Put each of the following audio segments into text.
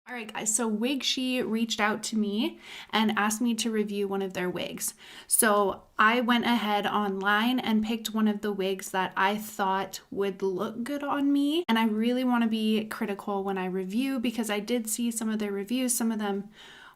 All right, guys, so WigShe reached out to me and asked me to review one of their wigs. So I went ahead online and picked one of the wigs that I thought would look good on me. And I really want to be critical when I review because I did see some of their reviews. Some of them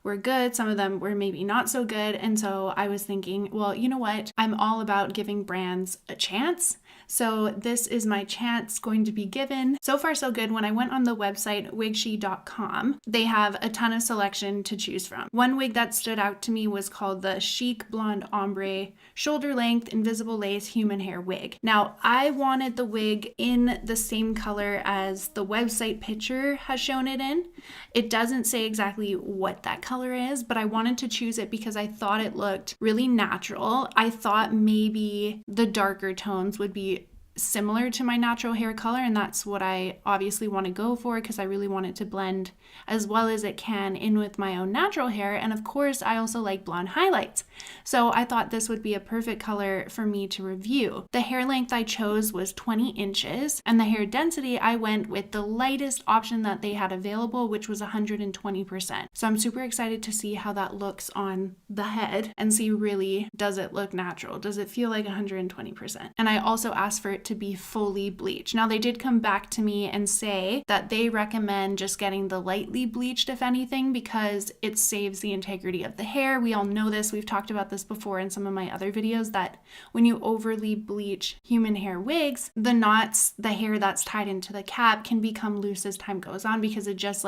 were good, some of them were maybe not so good. And so I was thinking, well, you know what? I'm all about giving brands a chance. So this is my chance going to be given. So far, so good. When I went on the website, WigShe.com, they have a ton of selection to choose from. One wig that stood out to me was called the Chic Blonde Ombre Shoulder Length Invisible Lace Human Hair Wig. Now, I wanted the wig in the same color as the website picture has shown it in. It doesn't say exactly what that color is, but I wanted to choose it because I thought it looked really natural. I thought maybe the darker tones would be similar to my natural hair color, and that's what I obviously want to go for because I really want it to blend as well as it can in with my own natural hair. And of course, I also like blonde highlights. So I thought this would be a perfect color for me to review. The hair length I chose was 20 inches, and the hair density I went with the lightest option that they had available, which was 120%. So I'm super excited to see how that looks on the head and see really, does it look natural? Does it feel like 120%? And I also asked for it to be fully bleached. Now, they did come back to me and say that they recommend just getting the lightly bleached, if anything, because it saves the integrity of the hair. We all know this. We've talked about this before in some of my other videos, that when you overly bleach human hair wigs, the knots, the hair that's tied into the cap can become loose as time goes on because it just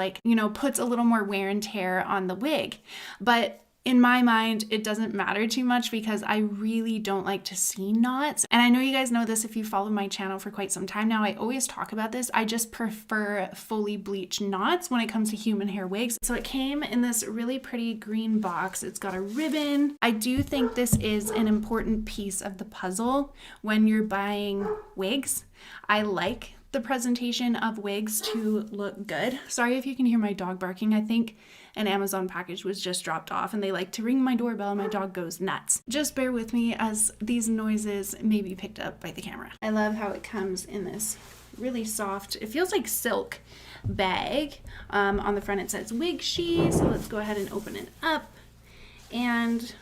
puts a little more wear and tear on the wig. But in my mind, it doesn't matter too much because I really don't like to see knots. And I know you guys know this if you follow my channel for quite some time now. I always talk about this. I just prefer fully bleached knots when it comes to human hair wigs. So it came in this really pretty green box. It's got a ribbon. I do think this is an important piece of the puzzle when you're buying wigs. I like the presentation of wigs to look good. Sorry if you can hear my dog barking. I think an Amazon package was just dropped off and they like to ring my doorbell and my dog goes nuts. Just bear with me as these noises may be picked up by the camera. I love how it comes in this really soft, it feels like silk bag. On the front it says WigShe, so let's go ahead and open it up. And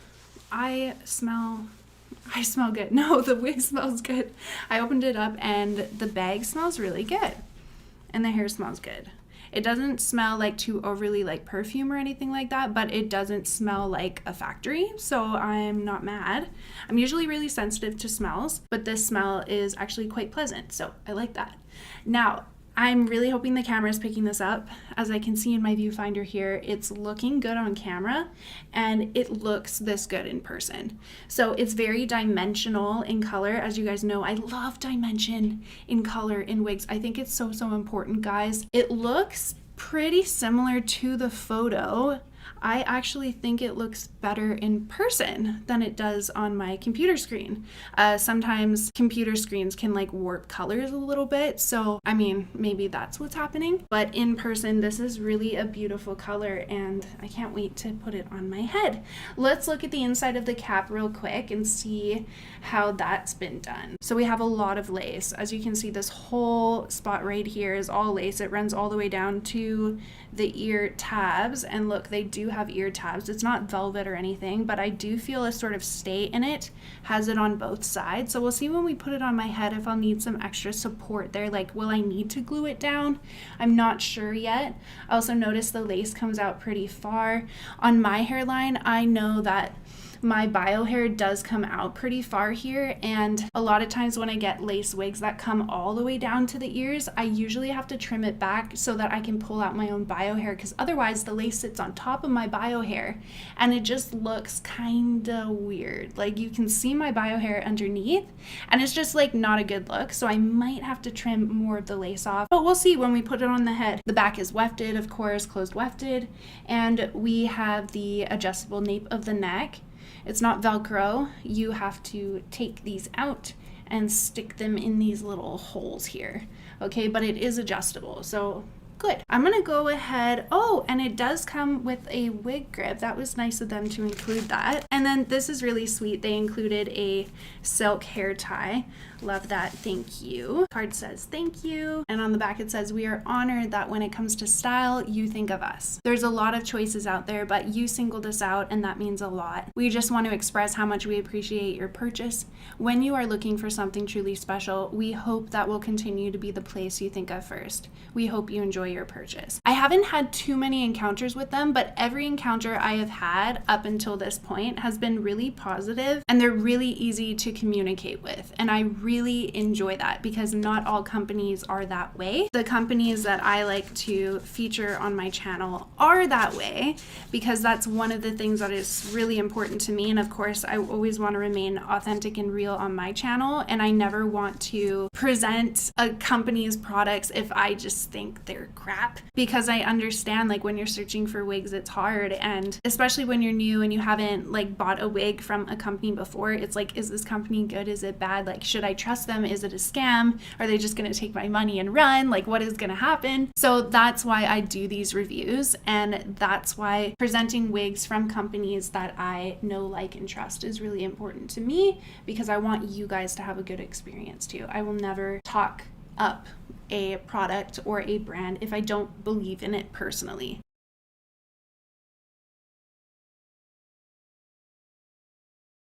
I smell good. No, the wig smells good. I opened it up and the bag smells really good. And the hair smells good. It doesn't smell like too overly like perfume or anything like that, but it doesn't smell like a factory, so I'm not mad. I'm usually really sensitive to smells, but this smell is actually quite pleasant, so I like that. Now, I'm really hoping the camera is picking this up. As I can see in my viewfinder here, it's looking good on camera and it looks this good in person. So it's very dimensional in color. As you guys know, I love dimension in color in wigs. I think it's so important, guys. It looks pretty similar to the photo. I actually think it looks better in person than it does on my computer screen. Sometimes computer screens can like warp colors a little bit. So, I mean, maybe that's what's happening. But in person, this is really a beautiful color and I can't wait to put it on my head. Let's look at the inside of the cap real quick and see how that's been done. So we have a lot of lace. As you can see, this whole spot right here is all lace. It runs all the way down to the ear tabs. And look, they do have ear tabs. It's not velvet or anything, but I do feel a sort of stay in it. Has it on both sides. So we'll see when we put it on my head if I'll need some extra support there. Like, will I need to glue it down? I'm not sure yet. I also noticed the lace comes out pretty far. On my hairline, I know that my bio hair does come out pretty far here, and a lot of times when I get lace wigs that come all the way down to the ears, I usually have to trim it back so that I can pull out my own bio hair, because otherwise the lace sits on top of my bio hair and it just looks kind of weird. Like, you can see my bio hair underneath and it's just like not a good look, so I might have to trim more of the lace off, but we'll see when we put it on the head. The back is wefted, of course, closed wefted, and we have the adjustable nape of the neck. It's not Velcro. You have to take these out and stick them in these little holes here. Okay, but it is adjustable. So Good. I'm gonna go ahead. Oh, and it does come with a wig grip. That was nice of them to include that. And then this is really sweet. They included a silk hair tie. Love that. Thank you. Card says thank you. And on the back it says, we are honored that when it comes to style, you think of us. There's a lot of choices out there, but you singled us out, and that means a lot. We just want to express how much we appreciate your purchase. When you are looking for something truly special, we hope that will continue to be the place you think of first. We hope you enjoy your purchase. I haven't had too many encounters with them, but every encounter I have had up until this point has been really positive, and they're really easy to communicate with. And I really enjoy that because not all companies are that way. The companies that I like to feature on my channel are that way because that's one of the things that is really important to me. And of course, I always want to remain authentic and real on my channel, and I never want to present a company's products if I just think they're crap, because I understand, like, when you're searching for wigs, it's hard, and especially when you're new and you haven't like bought a wig from a company before, it's like, is this company good? Is it bad? Like, should I trust them? Is it a scam? Are they just going to take my money and run? Like, what is going to happen? So that's why I do these reviews, and that's why presenting wigs from companies that I know, like, and trust is really important to me, because I want you guys to have a good experience too. I will never talk up a product or a brand if I don't believe in it personally.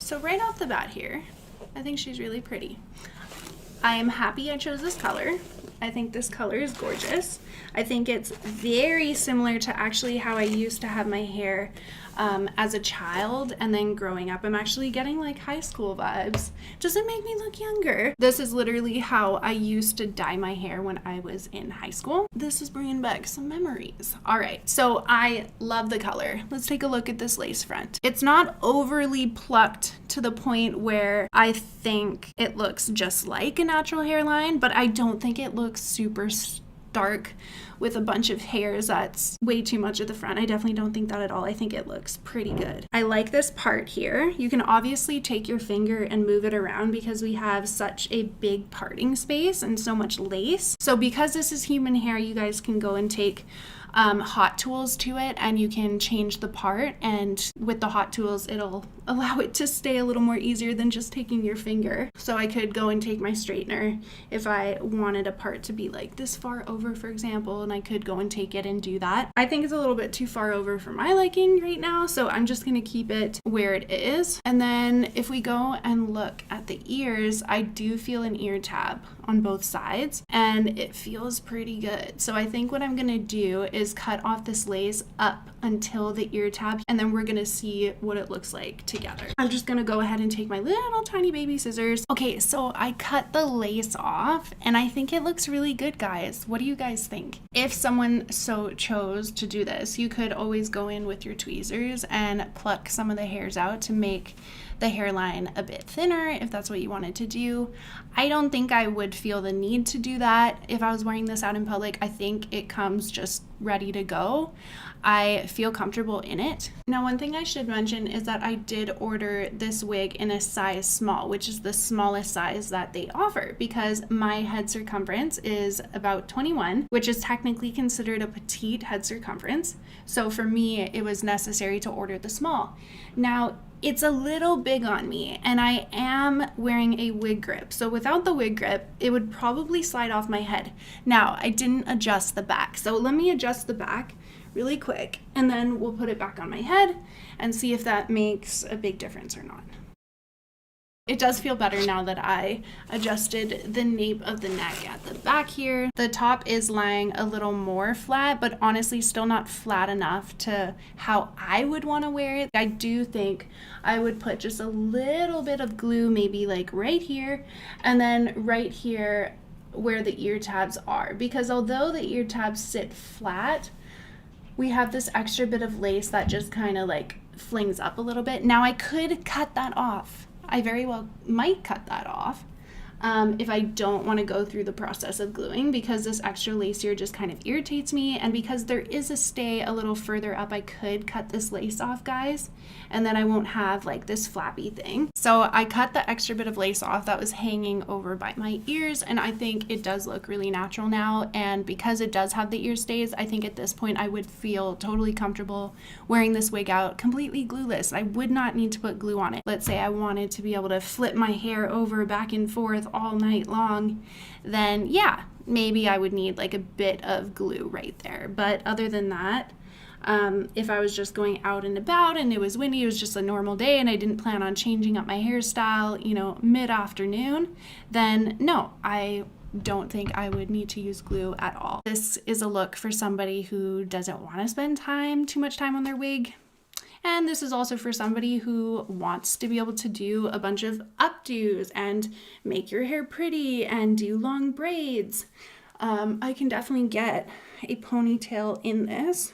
So right off the bat here, I think she's really pretty. I am happy I chose this color. I think this color is gorgeous. I think it's very similar to actually how I used to have my hair as a child, and then growing up. I'm actually getting like high school vibes. Doesn't make me look younger. This is literally how I used to dye my hair when I was in high school. This is bringing back some memories. All right, so I love the color. Let's take a look at this lace front. It's not overly plucked to the point where I think it looks just like a natural hairline, but I don't think it looks super stark with a bunch of hairs that's way too much at the front. I definitely don't think that at all. I think it looks pretty good. I like this part here. You can obviously take your finger and move it around because we have such a big parting space and so much lace. So because this is human hair, you guys can go and take hot tools to it, and you can change the part, and with the hot tools it'll allow it to stay a little more easier than just taking your finger. So I could go and take my straightener if I wanted a part to be like this far over, for example, and I could go and take it and do that. I think it's a little bit too far over for my liking right now, so I'm just gonna keep it where it is. And then if we go and look at the ears, I do feel an ear tab on both sides, and it feels pretty good. So I think what I'm gonna do is cut off this lace up until the ear tab, and then we're gonna see what it looks like together. I'm just gonna go ahead and take my little tiny baby scissors. Okay, so I cut the lace off, and I think it looks really good, guys. What do you guys think? If someone so chose to do this, you could always go in with your tweezers and pluck some of the hairs out to make the hairline a bit thinner if that's what you wanted to do. I don't think I would feel the need to do that if I was wearing this out in public. I think it comes just ready to go. I feel comfortable in it. Now, one thing I should mention is that I did order this wig in a size small, which is the smallest size that they offer, because my head circumference is about 21, which is technically considered a petite head circumference. So for me, it was necessary to order the small. Now, it's a little big on me, and I am wearing a wig grip. So without the wig grip, it would probably slide off my head. Now, I didn't adjust the back. So let me adjust the back really quick, and then we'll put it back on my head and see if that makes a big difference or not. It does feel better now that I adjusted the nape of the neck at the back here. The top is lying a little more flat, but honestly still not flat enough to how I would want to wear it. I do think I would put just a little bit of glue, maybe like right here, and then right here where the ear tabs are, because although the ear tabs sit flat, we have this extra bit of lace that just kind of like flings up a little bit. Now I could cut that off. I very well might cut that off. if I don't want to go through the process of gluing, because this extra lace here just kind of irritates me. And because there is a stay a little further up, I could cut this lace off, guys, and then I won't have like this flappy thing. So I cut the extra bit of lace off that was hanging over by my ears, and I think it does look really natural now. And because it does have the ear stays, I think at this point I would feel totally comfortable wearing this wig out completely glueless. I would not need to put glue on it. Let's say I wanted to be able to flip my hair over back and forth all night long, then yeah, maybe I would need like a bit of glue right there. But other than that, if I was just going out and about and it was windy, it was just a normal day and I didn't plan on changing up my hairstyle, you know, mid-afternoon, then no, I don't think I would need to use glue at all. This is a look for somebody who doesn't want to spend too much time on their wig. And this is also for somebody who wants to be able to do a bunch of updos and make your hair pretty and do long braids. I can definitely get a ponytail in this.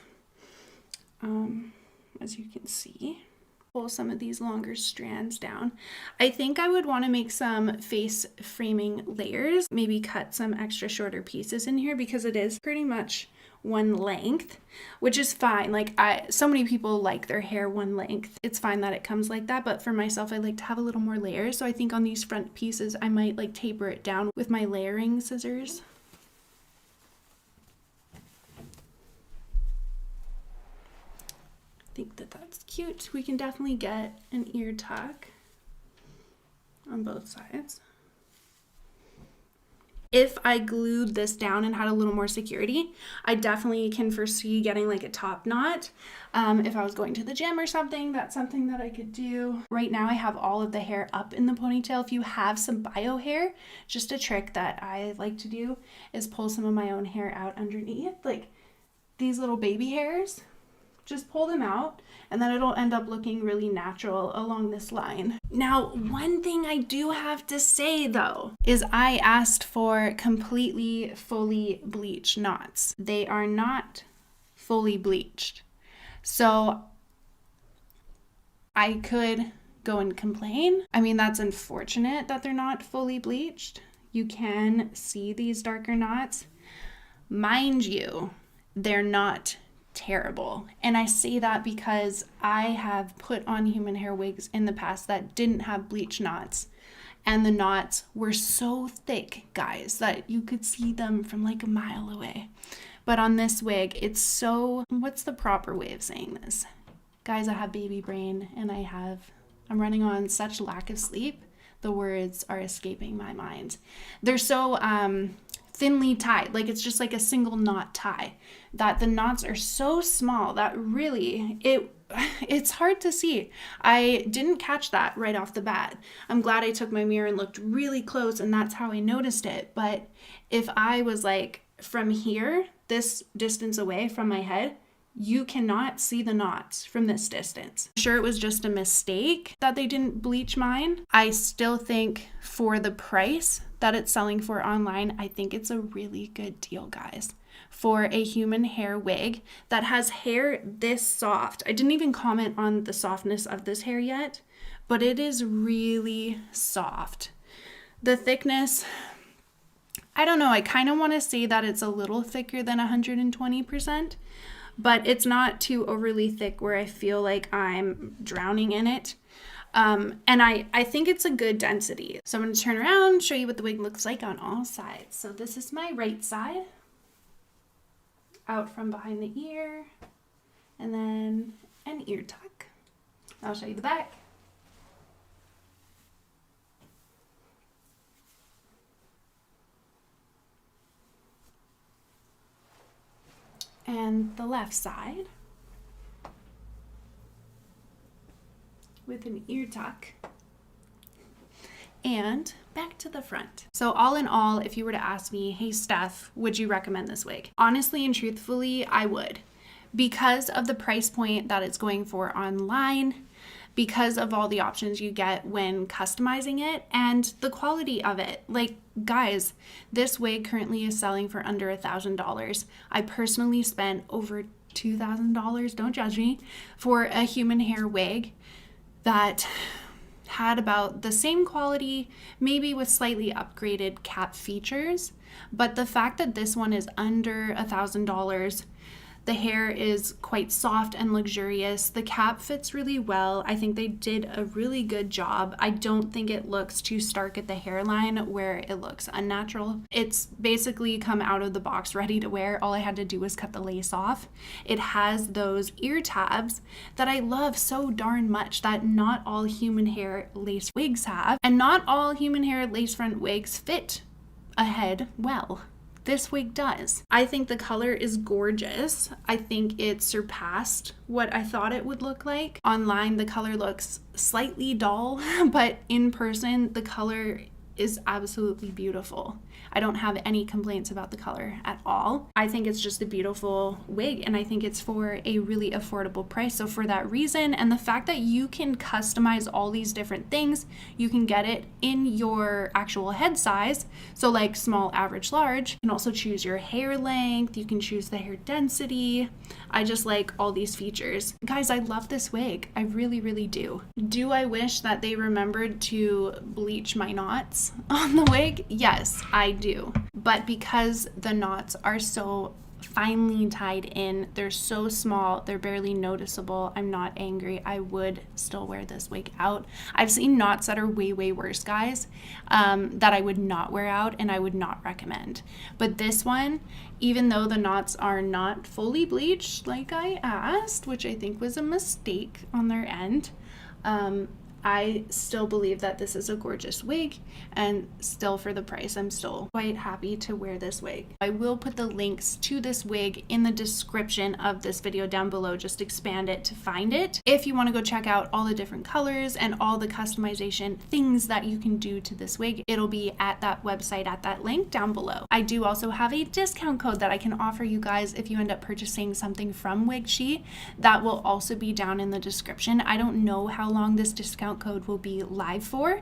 As you can see, pull some of these longer strands down. I think I would want to make some face framing layers, maybe cut some extra shorter pieces in here because it is pretty much one length, which is fine. Like so many people like their hair one length. It's fine that it comes like that, but for myself, I like to have a little more layers. So I think on these front pieces, I might like taper it down with my layering scissors. I think that that's cute. We can definitely get an ear tuck on both sides. If I glued this down and had a little more security, I definitely can foresee getting like a top knot. If I was going to the gym or something, that's something that I could do. Right now I have all of the hair up in the ponytail. If you have some bio hair, just a trick that I like to do is pull some of my own hair out underneath, like these little baby hairs. Just pull them out and then it'll end up looking really natural along this line. Now, one thing I do have to say though, is I asked for completely fully bleached knots. They are not fully bleached. So I could go and complain. I mean, that's unfortunate that they're not fully bleached. You can see these darker knots. Mind you, they're not terrible. And I say that because I have put on human hair wigs in the past that didn't have bleach knots, and the knots were so thick, guys, that you could see them from like a mile away. But on this wig, it's so, what's the proper way of saying this? Guys, I have baby brain and I'm running on such lack of sleep. The words are escaping my mind. They're so thinly tied, like it's just like a single knot tie, that the knots are so small that really it's hard to see. I didn't catch that right off the bat. I'm glad I took my mirror and looked really close, and that's how I noticed it. But if I was like from here, this distance away from my head, you cannot see the knots from this distance. I'm sure it was just a mistake that they didn't bleach mine. I still think for the price that it's selling for online, I think it's a really good deal, guys. For a human hair wig that has hair this soft. I didn't even comment on the softness of this hair yet, but it is really soft. The thickness, I don't know, I kind of want to say that it's a little thicker than 120%. But it's not too overly thick where I feel like I'm drowning in it. And I think it's a good density. So I'm going to turn around, show you what the wig looks like on all sides. So this is my right side, out from behind the ear, and then an ear tuck. I'll show you the back. And the left side with an ear tuck, and back to the front. So all in all, if you were to ask me, hey Steph, would you recommend this wig? Honestly and truthfully, I would, because of the price point that it's going for online, because of all the options you get when customizing it, and the quality of it. Like, guys, this wig currently is selling for under $1,000. I personally spent over $2,000, don't judge me, for a human hair wig that had about the same quality, maybe with slightly upgraded cap features. But the fact that this one is under $1,000, the hair is quite soft and luxurious. The cap fits really well. I think they did a really good job. I don't think it looks too stark at the hairline where it looks unnatural. It's basically come out of the box ready to wear. All I had to do was cut the lace off. It has those ear tabs that I love so darn much that not all human hair lace wigs have, and not all human hair lace front wigs fit a head well. This wig does. I think the color is gorgeous. I think it surpassed what I thought it would look like. Online, the color looks slightly dull, but in person, the color is absolutely beautiful. I don't have any complaints about the color at all. I think it's just a beautiful wig, and I think it's for a really affordable price. So for that reason, and the fact that you can customize all these different things, you can get it in your actual head size. So like small, average, large. You can also choose your hair length. You can choose the hair density. I just like all these features. Guys, I love this wig. I really, really do. Do I wish that they remembered to bleach my knots on the wig? Yes, I do. But because the knots are so finely tied in, they're so small, they're barely noticeable, I'm not angry. I would still wear this wig out. I've seen knots that are way, way worse, guys, that I would not wear out and I would not recommend. But this one, even though the knots are not fully bleached like I asked, which I think was a mistake on their end, I still believe that this is a gorgeous wig, and still for the price, I'm still quite happy to wear this wig. I will put the links to this wig in the description of this video down below. Just expand it to find it. If you want to go check out all the different colors and all the customization things that you can do to this wig, it'll be at that website, at that link down below. I do also have a discount code that I can offer you guys if you end up purchasing something from WigShe. That will also be down in the description. I don't know how long this discount code will be live for.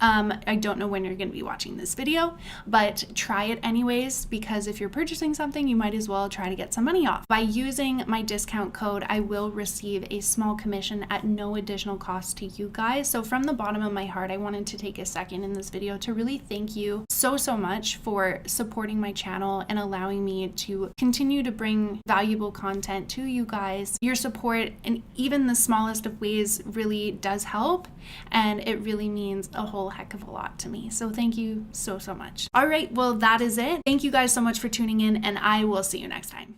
I don't know when you're going to be watching this video, but try it anyways, because if you're purchasing something, you might as well try to get some money off. By using my discount code, I will receive a small commission at no additional cost to you guys. So from the bottom of my heart, I wanted to take a second in this video to really thank you so much for supporting my channel and allowing me to continue to bring valuable content to you guys. Your support in even the smallest of ways really does help, and it really means a whole heck of a lot to me. So thank you so much. All right, well, that is it. Thank you guys so much for tuning in, and I will see you next time.